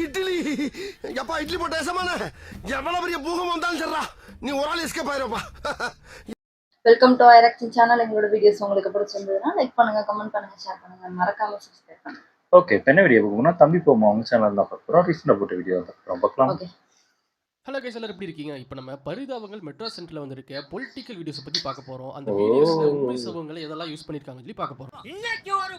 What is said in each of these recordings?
இட்லி எப்பா இட்லி போட்ட சமான எவ்வளவு பெரிய பூகம் வந்தாலும் சரிடா நீ ஒரு ஆள் எஸ்கேப் ஆயிருப்பா. வெல்கம் டு ஐரக்ஷன் சேனல். எங்களோட வீடியோஸ் உங்களுக்கு பிடிச்சிருந்ததுன்னா லைக் பண்ணுங்க, கமெண்ட் பண்ணுங்க, ஷேர் பண்ணுங்க, மறக்காம சப்ஸ்கிரைப் பண்ணுங்க. ஓகே, என்ன வீடியோ பார்க்கணும்னா தம்பி போமா அவங்க சேனல் தான் பார்க்குறோம். ரீசெண்டாக போட்ட வீடியோ தான் பார்க்கலாம். ஓகே, ஹலோ கைஸ், எல்லாரும் எப்படி இருக்கீங்க? இப்போ நம்ம பரிதாபங்கள் மெட்ரோ சென்டர்ல வந்திருக்க பொலிட்டிக்கல் வீடியோஸ் பத்தி பார்க்க போறோம். அந்த வீடியோஸ்ல உண்மை சம்பவங்களை எதெல்லாம் யூஸ் பண்ணிருக்காங்க சொல்லி பார்க்க போறோம். இன்னைக்கு ஒரு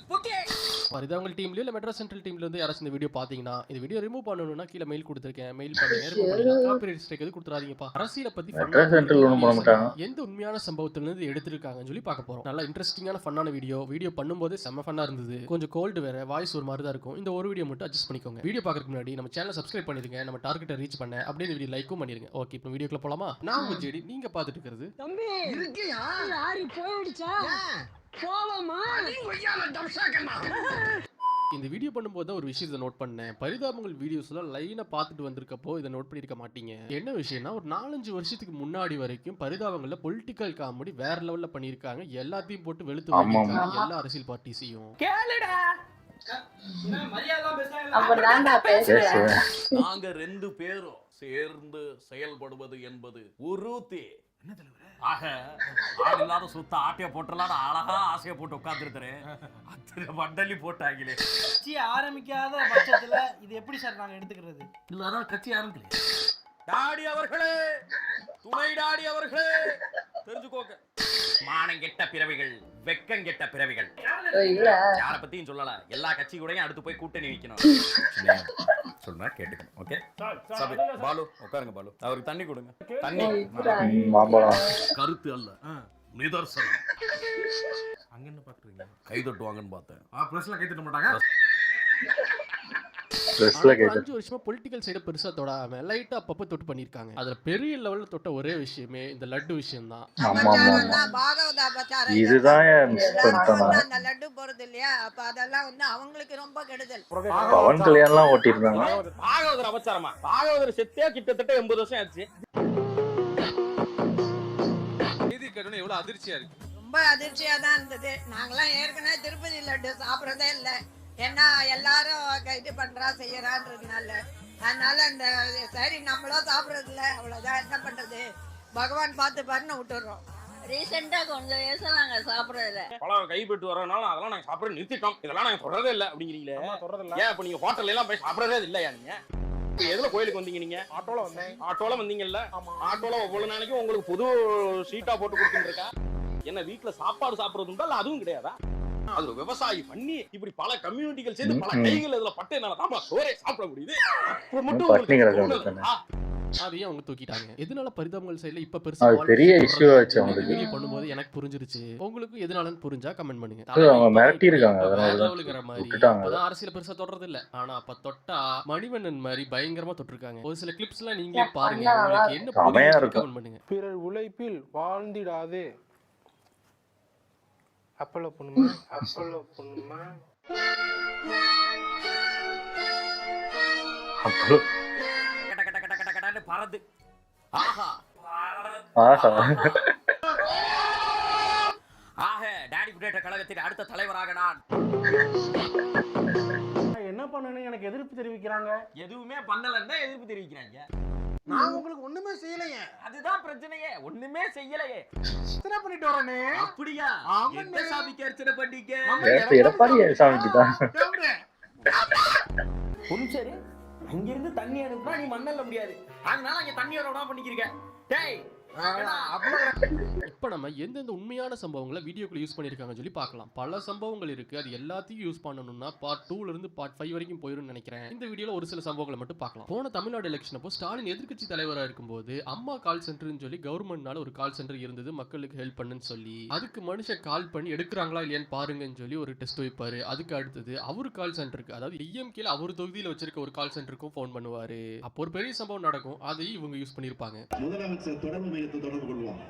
பரிதாபங்கள் டீம்லயோ இல்ல மெட்ரோ சென்ட்ரல் டீம்ல இருந்து யாராச்சும் இந்த வீடியோ பாத்தீங்கன்னா இந்த வீடியோ ரிமூவ் பண்ணணும்னா கீழ மெயில் கொடுத்திருக்கேன், மெயில் பண்ணுங்க. ரிமூவ் பண்ணுங்க. காப்பிரைட் ஸ்ட்ரைக் எது கொடுத்துறாதீங்கப்பா. அரசியல பத்தி மெட்ரோ சென்ட்ரல் ஒண்ணும் பண்ண மாட்டாங்க. எந்த உண்மையான சம்பவத்துல இருந்து எடுத்திருக்காங்கன்னு சொல்லி பார்க்க போறோம். நல்லா இன்ட்ரெஸ்டிங்கான ஃபன்னான வீடியோ பண்ணும்போது செம்ம ஃபன்னா இருந்தது. கொஞ்சம் கோல்டு வேற, வாய்ஸ் ஒரு மாதிரி தான் இருக்கும். இந்த ஒரு வீடியோ மட்டும் அட்ஜஸ்ட் பண்ணிக்கோங்க. வீடியோ பார்க்கறதுக்கு முன்னாடி நம்ம சேனலை சப்ஸ்கிரைப் பண்ணிருங்க. நம்ம டார்கெட்டை ரீச் பண்ண அப்படியே இந்த வீடியோ லைக்கும் பண்ணிருங்க. ஓகே, இப்போ வீடியோக்குள்ள போலாமா? நான் உங்க ஜெடி, நீங்க பாத்துட்டு இருக்கிறது தம்பி இருக்கியா? யாரி போயிடுச்சா? போலாமா? இந்த வீடியோ பண்ணும்போது ஒரு விஷயத்தை நோட் பண்ணேன். பரிதாபங்கள் வீடியோஸ்ல லைனா பார்த்துட்டு வந்திருக்கப்போ இதை நோட் பண்ணிருக்க மாட்டீங்க. என்ன விஷயம்னா, ஒரு 4-5 வருஷத்துக்கு முன்னாடி வரைக்கும் பரிதாபங்கள்ல பொலிட்டிக்கல் காமெடி வேற லெவல்ல பண்ணிருக்காங்க. எல்லாத்தையும் போட்டு வெளுத்து வாங்கிருக்காங்க எல்லா அரசியல் பார்ட்டிஸையும். நாங்க 2 பேரும் சேர்ந்து செயல்படுவது என்பது உறுதி. ஆக ஆளில்லாத சுத்த ஆட்டைய போட்டலாம் அழகா ஆசையை போட்டு உட்கார்ந்துருக்கிறேன். அத்தனை மண்டலி போட்டாங்களே. கட்சி ஆரம்பிக்காத பட்சத்துல இது எப்படி சார் நாங்க எடுத்துக்கிறது? இல்ல அதான் கட்சி ஆரம்பிக்கல. டாடி அவர்களே, துணை டாடி அவர்களே, தெரிஞ்சுக்கோங்க. மானம் கெட்ட பிறவிகள், வெக்கம் கெட்ட பிறவிகள். யார பத்தியும் சொல்லல. எல்லா கட்சி கூடயும் அடுத்து போய் கூட்டணி வைக்கணும். சொன்னா கேட்டுக்கணும். ஓகே பாலு, உட்காருங்க பாலு. அவருக்கு தண்ணி கொடுங்க. தண்ணி கருத்து அல்ல, நிதர்சனம். அங்க என்ன பாக்குறீங்க? கை தட்டுவாங்கன்னு பார்த்தேன். பிரஸ்ல கை தட்ட மாட்டாங்க. 5 வருஷமா பொலிட்டிக்கல் சைட பெருசா தொடாம லைட்டா அப்பப்ப தொட்டு பண்ணிருக்காங்க. அதுல பெரிய லெவல்ல தொட்ட ஒரே விஷயமே இந்த லட்டு விஷயம் தான். இதுதான் அந்த லட்டு போறது இல்லையா? அப்ப அதெல்லாம் வந்து அவங்களுக்கு ரொம்ப கெடுதல். பவன் கல்யாணம்லாம் ஓட்டிருந்தாங்க. பாகவதர் அவசரமா, பாகவதர் செத்தே கிட்டத்தட்ட 80 வருஷம் ஆச்சு. செய்தி கேட்டோன்னே எவ்வளவு அதிர்ச்சியா இருக்கு. ரொம்ப அதிர்ச்சியா தான் இருந்தது. நாங்களாம் ஏற்கனவே திருப்பதி லட்டு சாப்பிடறதே இல்லை. ஏன்னா எல்லாரும் இது பண்றா செய்யறான்றதுனால. அதனால இந்த சரி நம்மளும் சாப்பிடறது இல்லை, அவ்வளவுதான். என்ன பண்றது, பகவான் பார்த்து பாருன்னு விட்டுறோம். ரீசெண்டா கொஞ்சம் வருஷம் நாங்க சாப்பிடறதில்ல. பழம் கைப்பட்டு வரனால அதெல்லாம் நாங்க சாப்பிட நிறுத்திட்டோம். இதெல்லாம் நாங்க தொடரதே இல்லை அப்படிங்கிறீங்களே. ஏன் இப்ப நீங்க ஹோட்டல்ல எல்லாம் போய் சாப்பிடறதே இல்லையா? நீங்க எதுல கோயிலுக்கு வந்தீங்க? நீங்க ஆட்டோல வந்தேன். ஆட்டோல வந்தீங்கல்ல? ஆட்டோல ஒவ்வொரு நாளைக்கும் உங்களுக்கு புது சீட்டா போட்டு கொடுத்துட்டு இருக்கா. என்ன வீட்டுல சாப்பாடு சாப்பிடறது உண்டா? இல்ல அதுவும் கிடையாதா? அது விவசாயி பண்ணி இப்படி பல கம்யூனிட்டிகள் சேர்ந்து பல கைகள் இதுல பட்டேனால சோரே சாப்பிட முடியுது. அதையும் அவங்க தூக்கிட்டாங்க. எதனால பரிதாபங்கள் சைடுல இப்ப பெருசா பெரிய இஷ்யூ ஆச்சு அவங்களுக்கு. வீடியோ பண்ணும்போது எனக்கு புரிஞ்சிருச்சு. உங்களுக்கு எதனாலன்னு புரிஞ்சா கமெண்ட் பண்ணுங்க. அவங்க மிரட்டி இருக்காங்க. அதனால அரசியல் பெருசா தொடறது இல்ல. ஆனா அப்ப தொட்டா மணிவண்ணன் மாதிரி பயங்கரமா தொட்டிருக்காங்க. ஒரு சில கிளிப்ஸ் எல்லாம் நீங்களே பாருங்க. உங்களுக்கு என்ன புரியுது கமெண்ட் பண்ணுங்க. பிறர் உழைப்பில் வாழ்ந்திடாதே. அப்பளோ பொண்ணுமா, அப்பளோ பொண்ணுமா, அப்பளோ பறந்து. ஆஹா ஆஹா. ஆக டாடி குடேட்ட கழகத்தின் அடுத்த தலைவராக நான் என்ன பண்ணணும் எனக்கு எதிர்ப்பு தெரிவிக்கிறாங்க. எதுவுமே பண்ணலன்னா எதிர்ப்பு தெரிவிக்கிறாங்க. நான் உங்களுக்கு ஒண்ணுமே செய்யலையே. அதுதான் பிரச்சனையே. ஒண்ணுமே செய்யலையே. அர்ச்சனை பண்ணிட்டு வரேனே. அப்படியா? என்ன சாமிக்கு அர்ச்சனை பண்ணீங்க? எடப்பாடி சாமிக்கு தான். சரி, அங்கிருந்து தண்ணி அனுப்புனா நீ மண்ணல்ல முடியாது. அதனால அங்க தண்ணி வர விடாம பண்ணிக்கிறீங்க. டேய், இப்ப நம்ம எந்தெந்த உண்மையான சம்பவங்களை வீடியோக்குள்ள யூஸ் பண்ணிருக்காங்கன்னு சொல்லி பார்க்கலாம். பல சம்பவங்கள் இருக்கு. அது எல்லாத்தையும் யூஸ் பண்ணணும்னா பார்ட் 2ல இருந்து பார்ட் 5 வரைக்கும் போயிரும்னு நினைக்கிறேன். இந்த வீடியோல ஒரு சில சம்பவங்களை மட்டும் பார்க்கலாம். போன தமிழ்நாடு எலெக்ஷன் அப்போ ஸ்டாலின் எதிர்க்கட்சி தலைவரா இருக்கும்போது அம்மா கால் சென்டர்னு சொல்லி கவர்மெண்ட்னால ஒரு கால் சென்டர் இருந்தது, மக்களுக்கு ஹெல்ப் பண்ணுன்னு சொல்லி. அதுக்கு மனுஷன் கால் பண்ணி எடுக்கிறாங்களா இல்லையான்னு பாருங்கன்னு சொல்லி ஒரு டெஸ்ட் வைப்பாரு. அதுக்கு அடுத்தது அவரு கால் சென்டருக்கு, அதாவது டிஎம்கேல அவர் தொகுதியில வச்சிருக்க ஒரு கால் சென்டருக்கும் போன் பண்ணுவாரு. அப்போ ஒரு பெரிய சம்பவம் நடக்கும். அதையும் இவங்க யூஸ் பண்ணிருப்பாங்க. முதலமைச்சர் தொடர்பு மையத்தை தொடர்பு கொள்வோம்.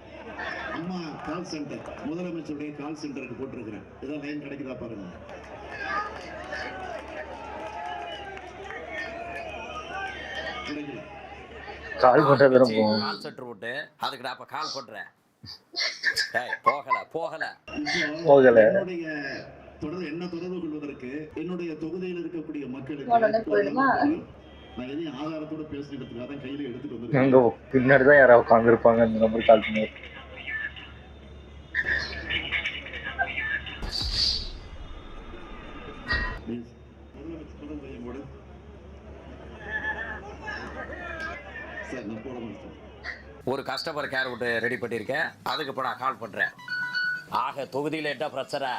அம்மா கால் சென்டர், முதலமைச்சருடைய கால் சென்டருக்கு போட்டிருக்கிறேன். இதான் லைன் கிடைக்குதா பாருங்க. கால் பண்றது கால் சென்டர் போட்டு அதுக்கு அப்ப கால் பண்றேன். போகல என்னுடைய தொடர்பு கொள்வதற்கு என்னுடைய தொகுதியில் இருக்கக்கூடிய உடனே மக்களுக்கு போயிடுமா? நான் எதையும் ஆதாரத்தோட பேசுறதுக்காக தான் கையில எடுத்துட்டு அங்க வந்திருக்கேன். பின்னாடிதான் யாராவது உட்காந்துருப்பாங்க இந்த நம்பர் கால் பண்ணி. Please. முதலமைச்சர் பையன் போடு. சார் நான் போட மாட்டேன். ஒரு கஸ்டமர் கேர் விட்டு ரெடி பண்ணியிருக்கேன், அதுக்கு இப்போ நான் கால் பண்றேன். ஆக தொகுதியில என்ன பிரச்சனை?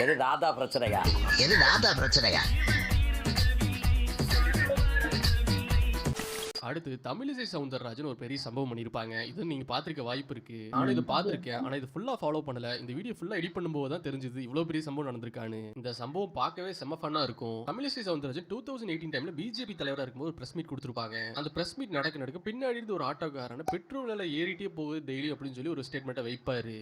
எது தாத்தா பிரச்சனையா? அடுத்து தமிழிசை சவுந்தரராஜன் ஒரு பெரிய சம்பவம் பண்ணியிருப்பாங்க. இது நீங்க பார்த்திருக்க வாய்ப்பு இருக்கு. நானும் இதை பார்த்திருக்கேன். ஆனா இது ஃபுல்லா ஃபாலோ பண்ணல. இந்த வீடியோ ஃபுல்லா எடிட் பண்ணும்போது தான் தெரிஞ்சது இவ்வளவு பெரிய சம்பவம் நடந்திருக்கான்னு. இந்த சம்பவம் பார்க்கவே செம்ம ஃபன்னா இருக்கும். தமிழிசை சவுந்தரராஜன் 2018 டைம்ல பிஜேபி தலைவரா இருக்கும்போது ஒரு பிரஸ் மீட் கொடுத்திருப்பாங்க. அந்த பிரஸ் மீட் நடக்க பின்னாடி இருந்து ஒரு ஆட்டோக்காரன பெட்ரோல் விலை ஏறிட்டே போகுது டெய்லி அப்படின்னு சொல்லி ஒரு ஸ்டேட்மெண்ட்டை வைப்பாரு.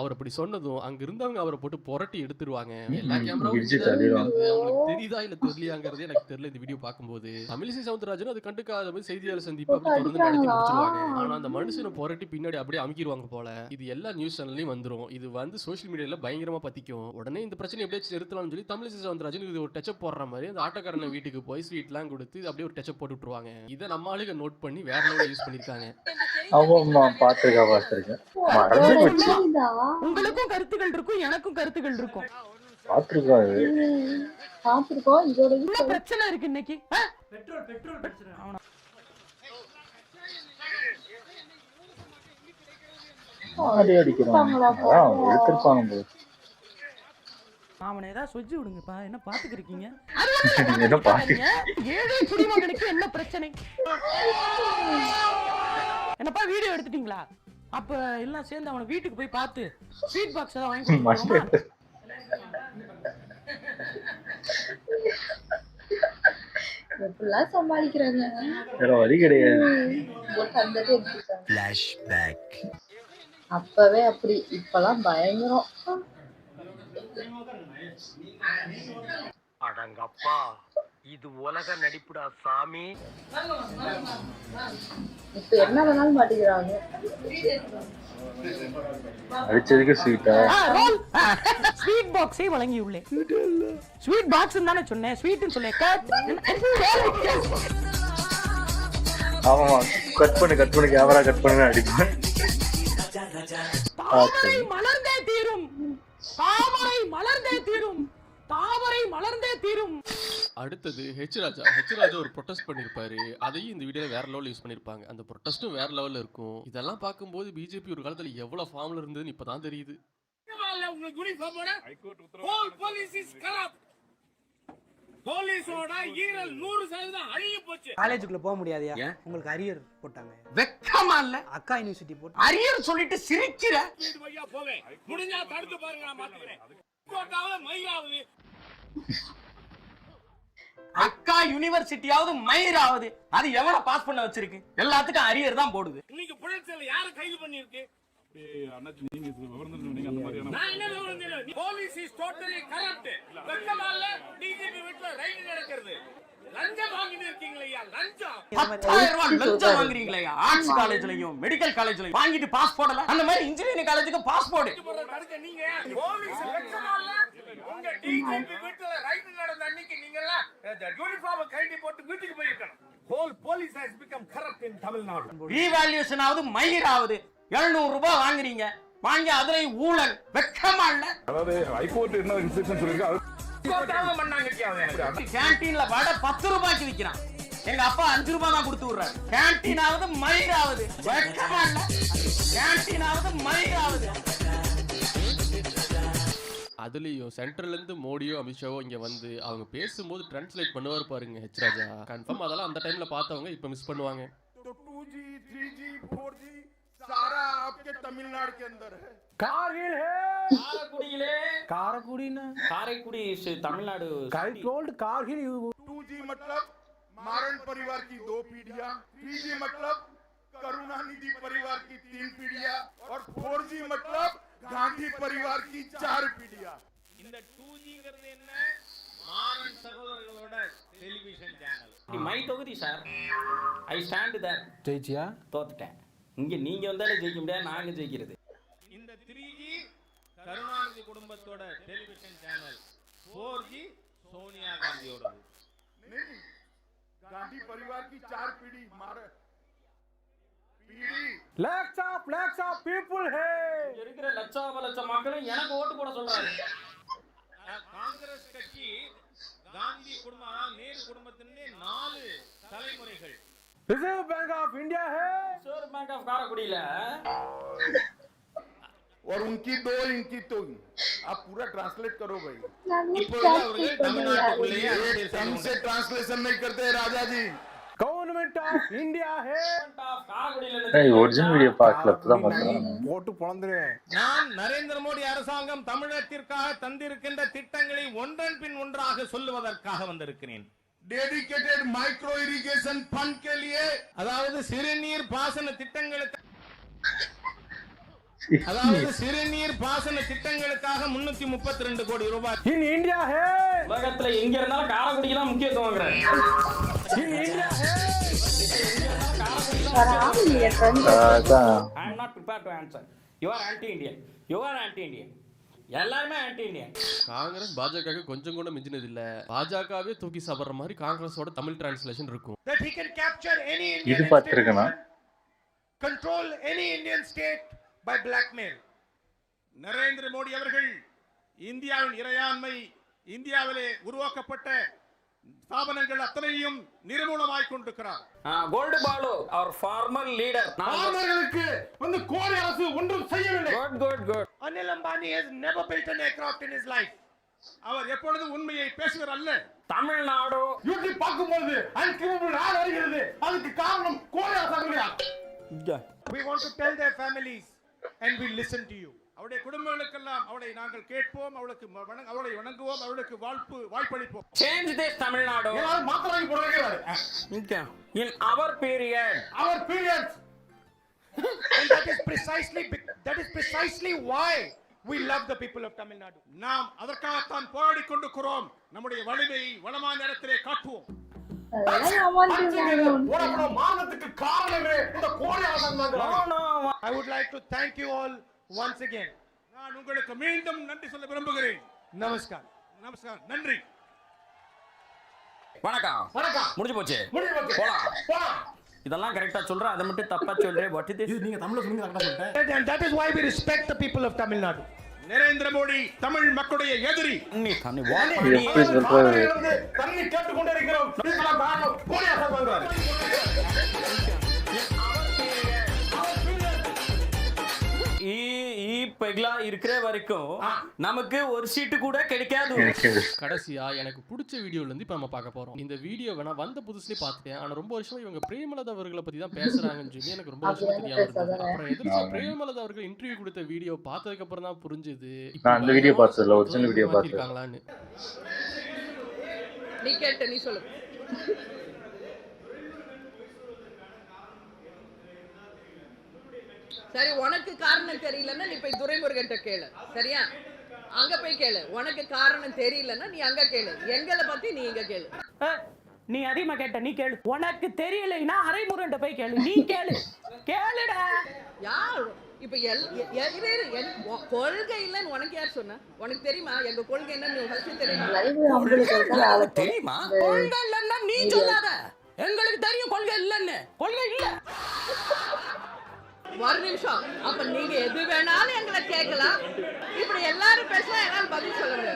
அவர் அப்படி சொன்னதும் அங்க இருந்தவங்க அவரை போட்டு புரட்டி எடுத்துருவாங்க. எல்லா கேமராவும் அவங்களுக்கு தெரியுதா இல்ல தெரியலையாங்கிறது எனக்கு தெரியல. இந்த வீடியோ பார்க்கும்போது தமிழிசை சவுந்தரராஜன் அது கண்டுக்காத போது செய்தியாளர் சந்திப்பு அப்படி தொடர்ந்து நடத்தி முடிச்சிருவாங்க. ஆனா அந்த மனுஷனை புரட்டி பின்னாடி அப்படியே அமுக்கிடுவாங்க போல. இது எல்லா நியூஸ் சேனல்லையும் வந்துரும். இது வந்து சோஷியல் மீடியால பயங்கரமா பத்திக்கும். உடனே இந்த பிரச்சனை எப்படியாச்சும் நிறுத்தலாம்னு சொல்லி தமிழிசை சவுந்தரராஜன் இது ஒரு டச்சப் போடுற மாதிரி அந்த ஆட்டோக்காரன வீட்டுக்கு போய் ஸ்வீட் எல்லாம் கொடுத்து அப்படியே ஒரு டச்சப் போட்டு விட்டுருவாங்க. இதை நம்ம ஆளுங்க நோட் பண்ணி வேற லெவலில் யூஸ் பண்ணிருக்காங்க. பாத்துருக்கேன். உங்களுக்கும் கருத்துக்கள் இருக்கும், எனக்கும் கருத்துக்கள் இருக்கும். பாத்துருக்கோம். இதோட என்ன பிரச்சனை இருக்கு இன்னைக்கு? பெட்ரோல் பிரச்சனை. அவனை ஏதாவது சொல்லி விடுங்கப்பா. என்ன பாத்துக்கு இருக்கீங்க? ஏழை குடிமகனுக்கு என்ன பிரச்சனை? என்னப்பா வீடியோ எடுத்துட்டீங்களா? அப்ப எல்லாம் சேர்ந்து அவனை வீட்டுக்கு போய் பார்த்து ஸ்வீட் பாக்ஸ் ஏதாவது வாங்கி கொடுத்துருவோமா? எப்படிலாம் சமாளிக்கிறாங்க. வேற வழி கிடையாது. அப்பவே அப்படி, இப்பெல்லாம் பயங்கரம். அடங்கப்பா, இது உலக நடிப்புடா சாமி. இப்ப என்ன வேணாலும் மாட்டிக்கிறாங்க. அடிச்சதுக்கு ஸ்வீட்டா? ஸ்வீட் பாக்ஸே வழங்கி உள்ளேன். ஸ்வீட் பாக்ஸ் தானே சொன்னேன், ஸ்வீட்னு சொல்லேன். ஆமா, கட் பண்ணு கேமரா கட் பண்ணு அடிப்பேன். தாமரை மலர்ந்தே தீரும், தாமரை மலர்ந்தே தீரும், தாமரை மலர்ந்தே தீரும். அடுத்தது ஹெச் ராஜா ஒரு ப்ரொட்டஸ்ட் பண்ணிருப்பாரு. அதையும் இந்த வீடியோல வேற லெவல்ல யூஸ் பண்ணிருப்பாங்க. அந்த ப்ரொட்டஸ்டும் வேற லெவல்ல இருக்கும். இதெல்லாம் பார்க்கும்போது பிஜேபி ஒரு காலத்துல எவ்வளவு ஃபார்ம்ல இருந்ததுன்னு இப்பதான் தெரியுது. காலேஜுக்குள்ள போக முடியாதியா? உங்களுக்கு அரியர் போட்டாங்க. வெக்கமா இல்ல? அக்கா யூனிவர்சிட்டி போட்டு அரியர் சொல்லிட்டு சிரிக்கிற. முடிஞ்சா தடுத்து பாருங்க, நான் பாத்துக்கிறேன். அக்கா யூனிவர்சிட்டியாவது மயிராவது அது எவன பாஸ் பண்ண வச்சிருக்கு? எல்லாத்துக்கும் அரியர் தான் போடுது. இன்னைக்கு புலன்சேல யாரை கைது பண்ணிருக்கு? Police is totally corrupt. வெக்கமால டிஜிபி வீட்ல ரைடு நடக்குது. லஞ்சம் வாங்கிட்டு இருக்கீங்களா? லஞ்சம் 10,000 ரூபாய் லஞ்சம் வாங்குறீங்களா? ஆர்ட்ஸ் காலேஜ்லயும் மெடிக்கல் காலேஜ்லயும் வாங்கிட்டு பாஸ் போடல. அந்த மாதிரி இன்ஜினியரிங் காலேஜுக்கு பாஸ் போடு. நீங்க போலீஸ் வெக்கமால உங்க டிஜிபி வீட்ல ரைடு நடந்த அன்னைக்கு நீங்க எல்லாம் யூனிஃபார்ம் கைடி போட்டு வீட்டுக்கு போயிருக்கணும். Whole police has become corrupt in Tamil Nadu. Revolution ஆவது மயிராவது 700 ரூபாய் வாங்குறீங்க. வாங்கி அதுலயும் ஊழல். வெக்கமா இல்ல? அதாவது ஹைகோர்ட் என்ன இன்ஸ்ட்ரக்ஷன் சொல்லிருக்கு? கேண்டீன்ல வடை 10 ரூபாய்க்கு விக்கிறான். எங்க அப்பா 5 ரூபாய் தான் கொடுத்து விடுறாரு. கேண்டீனாவது மயிராவது. வெக்கமா இல்ல? கேண்டீனாவது மயிராவது. அதுலயும் சென்ட்ரல்ல இருந்து மோடியோ அமித்ஷாவோ இங்க வந்து அவங்க பேசும்போது டிரான்ஸ்லேட் பண்ணுவார் பாருங்க ஹெச் ராஜா. கன்ஃபார்ம் அதெல்லாம் அந்த டைம்ல பார்த்தவங்க இப்ப மிஸ் பண்ணுவாங்க. 2G 3G 4G सारा आपके तमिलनाडु के अंदर है. कारगिल है. காரைக்குடியிலே. காரைக்குடினா Karaikudi Tamil Nadu. I told Kargil. 2G मतलब मारन परिवार की 2 पीढ़ियां, 3G मतलब करुणानिधि परिवार की 3 पीढ़ियां और 4G मतलब गांधी परिवार की 4 पीढ़ियां. இந்த 2Gங்கிறது என்ன? மாறன் சகோதரர்களோட டெலிவிஷன் சேனல். மை தொகுதி சார். I stand there. ஜெயிச்சியா? தோத்துட்டேன். இங்க நீங்க வந்தாலே ஜெயிக்க முடியாது, நாங்க ஜெயிக்கிறது. இந்த 3G கருணாநிதி குடும்பத்தோட television channel, 4G Sonia Gandhi नहीं, गांधी परिवार की 4 पीढ़ी मारे पीढ़ी lakhs of people है இருக்கிற லட்சம் மக்களும் எனக்கு ஓட்டு போட சொல்றாங்க. காங்கிரஸ் கட்சி காந்தி குடும்பம் நேரு குடும்பத்தின் 4 தலைமுறைகள். रिजर्व बैंक ऑफ इंडिया है ரிசர்வ் பேங்க் ஆஃப் காரைக்குடியில और उनकी 2 इनकी 2 आप पूरा ट्रांसलेट करो भाई. இப்பொழுது அவர்கள் தமிழ்நாட்டுக்குள்ளேயே அரசியல் ढंग से ट्रांसलेशन नहीं करते राजा जी. गवर्नमेंट ऑफ इंडिया है காரைக்குடியில ஒரிஜினல் வீடியோ பார்க்கல, அப்பதான் பார்த்தேன். போட்டு பொளந்துருவேன். நான் நரேந்திர மோடி அரசாங்கம் தமிழகத்திற்காக தந்திருக்கின்ற திட்டங்களை ஒன்றன் பின் ஒன்றாக சொல்லுவதற்காக வந்திருக்கிறேன். डेडिकेटेड माइक्रो इरिगेशन फंड के लिए, அதாவது சிறுநீர் பாசன திட்டங்களுக்காக 332 கோடி ரூபாய். इन इंडिया है உலகத்துல எங்க இருந்தாலும் காரைக்குடிக்கு தான் முக்கியத்துவம் வாங்குறாங்க. इन इंडिया है I am not prepared to answer. You are anti-Indian. You are anti-Indian. எல்லாருமே anti-Indian. காங்கிரஸ் பாஜக கொஞ்சம் கூட மிஞ்சினது இல்ல. பாஜகவே தூக்கி சாப்பிடுற மாதிரி காங்கிரஸோட தமிழ் டிரான்ஸ்லேஷன் இருக்கும். That he can capture any இது Indian பார்த்திருக்கேனா? control any Indian state by blackmail. Narendra Modi அவர்கள் இந்தியாவின் இறையாண்மை, இந்தியாவிலே உருவாக்கப்பட்ட ஸ்தாபனங்கள் அத்தனையும் நிர்மூலமாய் கொண்டிருக்கிறார். கோல்டு பாலு our former leader. ஃபார்மர்களுக்கு வந்து கோடி அரசு ஒன்றும் செய்யவில்லை. Good. Anil Ambani has never built an aircraft in his life. அவர் எப்பொழுதும் உண்மையை பேசுவர் அல்ல. தமிழ்நாடு யூடியூப் பார்க்கும்போது அன்கிரிமினல் ஆள் வருகிறது. அதுக்கு காரணம் கோடி அரசாங்கம். We want to tell their families and we listen to you. அவருடைய குடும்பங்களுக்கெல்லாம் அவளை நாங்கள் கேட்போம், அவளை வணங்குவோம், அவளுக்கு வாய்ப்பளிப்போம். change this Tamil Nadu. எல்லாரும் மாத்திரை போடுறாங்க. In our period. And that is precisely why we love the people of Tamil Nadu. நாம் அதற்காகத்தான் போராடிக் கொண்டிருக்கிறோம். நம்முடைய வலிமையை வளமான இடத்திலே காட்டுவோம். மானத்துக்கு காரணமே இந்த கோடி அரசாங்கம். I would like to thank you all once again. நான் உங்களுக்கு மீண்டும் நன்றி சொல்ல விரும்புகிறேன். நமஸ்கார். நன்றி. வணக்கம். முடிஞ்சு போச்சு. போலாம். இதெல்லாம் கரெக்ட்டா சொல்ற, அத மட்டும் தப்பா சொல்றே. what is this? நீங்க தமிழ்ல சொல்லுங்க, கரெக்ட்டா சொல்லிட்டேன். And that is why we respect the people of Tamil Nadu. Narendra Modi Tamil மக்களுடைய எதிரி. நீ தண்ணி வாட் தண்ணி கேட்டுக்கொண்டே இருக்கிறோம். இதெல்லாம் காரணம் கோடி அரசாங்கம். பெக்லா இருக்கிற வரைக்கும் நமக்கு ஒரு சீட்டு கூட கிடைக்காது. கடைசியா எனக்கு பிடிச்ச வீடியோல இருந்து இப்ப நம்ம பார்க்க போறோம். இந்த வீடியோ வேணா வந்த புதுசுலயே பார்த்துட்டேன். ஆனா ரொம்ப வருஷமா இவங்க பிரேமலதா அவர்களை பத்தி தான் பேசுறாங்கன்னு சொல்லி எனக்கு ரொம்ப வருஷமா தெரியாம இருந்தது. அப்புறம் எதிர்த்து பிரேமலதா அவர்கள் இன்டர்வியூ கொடுத்த வீடியோ பார்த்ததுக்கு அப்புறம் தான் புரிஞ்சது. நான் அந்த வீடியோ பார்த்ததில்ல, ஒரிஜினல் வீடியோ பார்த்திருக்காங்களான்னு. நீ சொல்லு. சரி, உனக்கு காரணம் தெரியலன்னா நீ போய் துரைமுருகன்ட்ட கேளு. சரியா? அங்க போய் கேளு. உனக்கு காரணம் தெரியலன்னா நீ அங்க கேளு. எங்களை பத்தி நீ இங்க கேளு. நீ அதிகமா கேட்ட, நீ கேளு. உனக்கு தெரியலைன்னா அரைமுருகன்ட்ட போய் கேளு. நீ கேளுடா. யார் இப்ப கொள்கை இல்லன்னு உனக்கு யார் சொன்னா? உனக்கு தெரியுமா எங்க கொள்கை என்னன்னு? தெரியுமா? கொள்கை இல்லன்னா நீ சொல்லாத. எங்களுக்கு தெரியும் கொள்கை இல்லன்னு. கொள்கை இல்ல. ஒரு நிமிஷம். அப்ப நீங்க எது வேணாலும் எங்களை கேட்கலாம். இப்படி எல்லாரும் பேசலாம், என்னால பதில் சொல்லுங்க.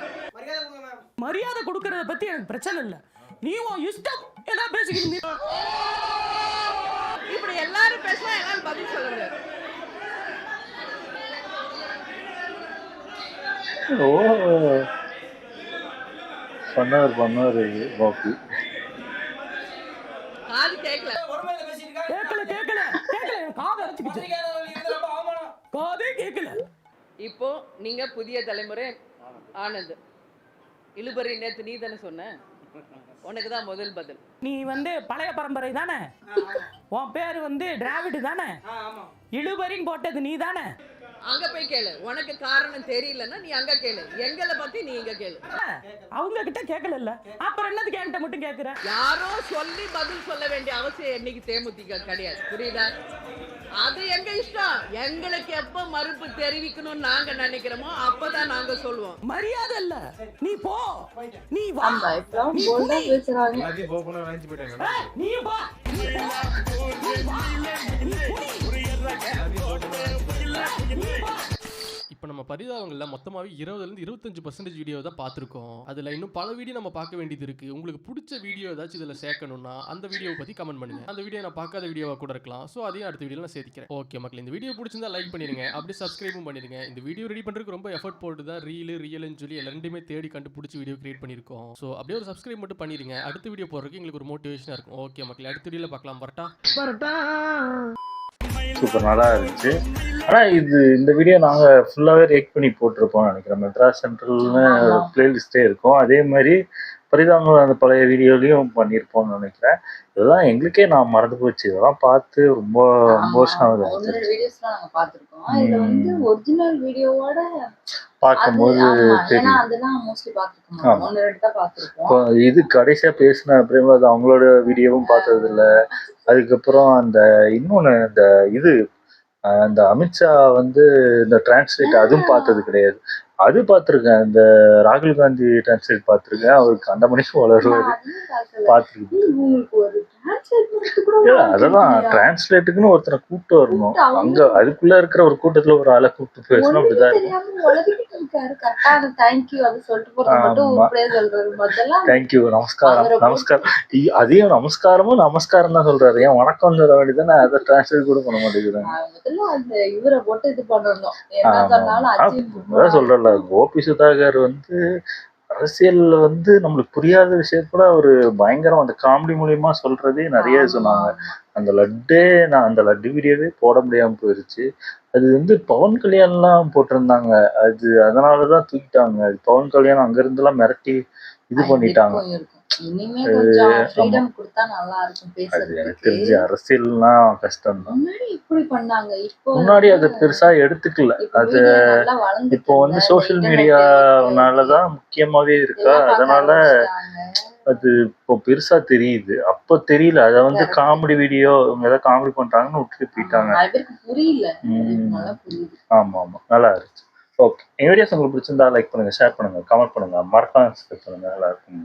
மரியாதை கொடுக்கறத பத்தி எனக்கு பிரச்சனை இல்ல. நீ உன் இஷ்டம் என்ன பேசிக்கிட்டு. இப்படி எல்லாரும் பேசலாம், என்னால பதில் சொல்லுங்க. பண்ணாரு பாப்பி. காது கேட்கல. இப்போ நீங்க புதிய தலைமுறை ஆனந்த். இழுபறி நேத்து நீ தானே சொன்ன, உனக்கு தான் முதல் பதில். நீ பழைய பரம்பரை தானே, உன் பேரு திராவிடு தானே, இழுபறின்னு போட்டது நீ தானே. அங்க போய் கேளு. உனக்கு காரணம் தெரியலன்னா நீ அங்க கேளு. எங்களை பத்தி நீ இங்க கேளு. அவங்க கிட்ட கேட்கல, அப்புறம் என்னதுக்கு என்கிட்ட மட்டும் கேட்குற? யாரோ சொல்லி பதில் சொல்ல வேண்டிய அவசியம் என்னைக்கு தேமுதிக கிடையாது, புரியுதா? அது எங்க இஷ்டம். எங்களுக்கு எப்ப மறுப்பு தெரிவிக்கணும்னு நாங்க நினைக்கிறோமோ அப்பதான் நாங்க சொல்லுவோம். மரியாதை இல்ல, நீ போ, நீ வா, இப்பெல்லாம் போல்டா பேசுறாங்க. எல்லாத்தையும் போகணும் நினைச்சு போயிட்டாங்க. நீ வா, இப்போ நம்ம பரிதாபங்களில் மொத்தமாகவே 20% 25% வீடியோ தான் பார்த்துருக்கோம். அதில் இன்னும் பல வீடியோ நம்ம பார்க்க வேண்டியது இருக்குது. உங்களுக்கு பிடிச்ச வீடியோ ஏதாச்சும் இதில் சேர்க்கணும்னா அந்த வீடியோவை பற்றி கமெண்ட் பண்ணுங்க. அந்த வீடியோ நான் பார்க்காத வீடியோவாக கூட இருக்கலாம். ஸோ அதையும் அடுத்த வீடியோவில் நான் சேர்த்துக்கிறேன். ஓகே மக்கள், இந்த வீடியோ பிடிச்சிருந்தா லைக் பண்ணிடுங்க, அப்படியே சப்ஸ்கிரைபும் பண்ணிடுங்க. இந்த வீடியோ ரெடி பண்ணுறதுக்கு ரொம்ப எஃபர்ட் போட்டு தான் ரியல்னு சொல்லி ரெண்டுமே தேடி கண்டுபிடிச்சி வீடியோ கிரியேட் பண்ணியிருக்கோம். ஸோ அப்படியே ஒரு சப்ஸ்கிரைப் மட்டும் பண்ணிடுங்க. அடுத்த வீடியோ போடுறதுக்கு எங்களுக்கு ஒரு மோட்டிவேஷனாக இருக்கும். ஓகே மக்கள், அடுத்த வீடியோவில் பார்க்கலாம். வரட்டா. சூப்பர் நல்லா இருந்துச்சு. ஆனால் இந்த வீடியோ நாங்கள் ஃபுல்லாகவே ரேக் பண்ணி போட்டிருப்போம்னு நினைக்கிறேன். மெட்ராஸ் சென்ட்ரல்னு பிளேலிஸ்ட்டே இருக்கும். அதே மாதிரி பரிதாபங்கள் அந்த பழைய வீடியோலையும் பண்ணியிருப்போம்னு நினைக்கிறேன். இதெல்லாம் எங்களுக்கே நான் மறந்து போச்சு. இதெல்லாம் பார்த்து ரொம்ப வருஷம் ஆகுது. வீடியோஸ்லாம் நாங்க பாத்துருக்கோம். இதுல வந்து ஒரிஜினல் வீடியோவோட பார்க்கும்போது தெரியும். அதெல்லாம் மோஸ்ட்லி பாத்துருக்கோம். 1-2 தான் பாத்துருக்கோம். இது கடைசியா பேசின அப்புறம் அது அவங்களோட வீடியோவும் பார்த்தது இல்லை. அதுக்கப்புறம் அந்த இன்னொன்று அந்த அமித்ஷா வந்து இந்த டிரான்ஸ்லேட் அதுவும் பார்த்தது கிடையாது. அது பார்த்துருக்கேன். இந்த ராகுல் காந்தி டிரான்ஸ்லேட் பார்த்துருக்கேன். அவருக்கு அந்த மணிக்கு வளருவாரு பார்த்துருக்கு. அதெல்லாம் டிரான்ஸ்லேட்டுக்குன்னு ஒருத்தரை கூப்பிட்டு வரணும். அங்க அதுக்குள்ள இருக்கிற ஒரு கூட்டத்துல ஒரு ஆளை கூப்பிட்டு பேசணும். அப்படிதான் தேங்க்யூ நமஸ்காரம். அதையும் நமஸ்காரம் தான் சொல்றாரு. ஏன் வணக்கம் சொல்ல வேண்டியதானே? அதை டிரான்ஸ்லேட் கூட பண்ண மாட்டேங்கிறேன். சொல்றல கோபி சுதாகர் வந்து அரசியல்ல வந்து நம்மளுக்கு புரியாத விஷயம் கூட ஒரு பயங்கரம் அந்த காமெடி மூலியமா சொல்றதே நிறைய சொன்னாங்க. அந்த லட்டு வீடியோவே போட முடியாம போயிருச்சு. அது வந்து பவன் கல்யாண்லாம் போட்டிருந்தாங்க. அதனாலதான் தூக்கிட்டாங்க. அது பவன் கல்யாணம் அங்க இருந்தெல்லாம் மிரட்டி இது பண்ணிட்டாங்க. எனக்கு தெரிஞ்ச அரசியல்லாம் கஷ்டம் தான். முன்னாடி அதை பெருசா எடுத்துக்கல. அது இப்போ வந்து சோசியல் மீடியானாலதான் முக்கியமாவே இருக்கா. அதனால அது இப்போ பெருசா தெரியுது. அப்போ தெரியல. அதை வந்து காமெடி வீடியோ இவங்க ஏதாவது காமெடி பண்றாங்கன்னு விட்டுட்டு போயிட்டாங்க. ஆமா நல்லா இருந்துச்சு. ஓகே, என் வீடியோஸ் உங்களுக்கு பிடிச்சிருந்தா லைக் பண்ணுங்க, ஷேர் பண்ணுங்க, கமெண்ட் பண்ணுங்க, மறக்காம சப்ஸ்கிரைப் பண்ணுங்க. நல்லா இருக்கும்.